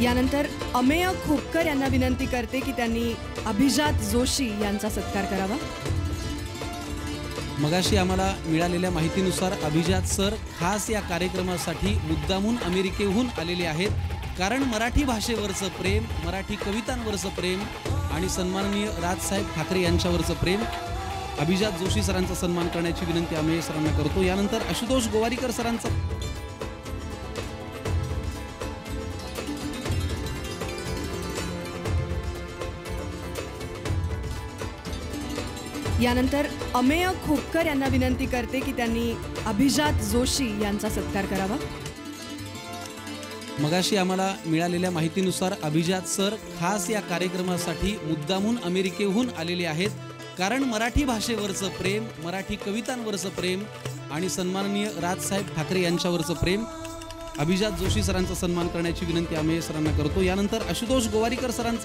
यानंतर अमेय खोपकर यांना विनंती करते की त्यांनी अभिजात जोशी यांचा सत्कार करावा। मगाशी आम्हाला मिळालेल्या माहितीनुसार अभिजात सर खास या कार्यक्रमासाठी मुद्दामून अमेरिकेहून आलेले आहेत, कारण मराठी भाषेवरचं प्रेम, मराठी कवितांवरचं प्रेम आणि सन्माननीय राजसाहेब ठाकरे यांच्यावरचं प्रेम। अभिजात जोशी सरांचा सन्मान करण्याची विनंती अमेय सरांना करतो। यानंतर आशुतोष गोवारीकर सरांचा यानंतर अमेय खोपकर यांना विनंती करते की त्यांनी अभिजात जोशी यांचा सत्कार करावा। मगाशी आम्हाला मिळालेल्या माहितीनुसार अभिजात सर खास या कार्यक्रमासाठी मुद्दामून अमेरिकेहून आलेले आहेत, कारण मराठी भाषेवरचं प्रेम, मराठी कवितांवरचं प्रेम आणि सन्माननीय राजसाहेब ठाकरे यांच्यावरचं प्रेम। अभिजात जोशी सरांचा सन्मान करण्याची विनंती अमेय सरांना करतो। यानंतर आशुतोष गोवारीकर सरांचा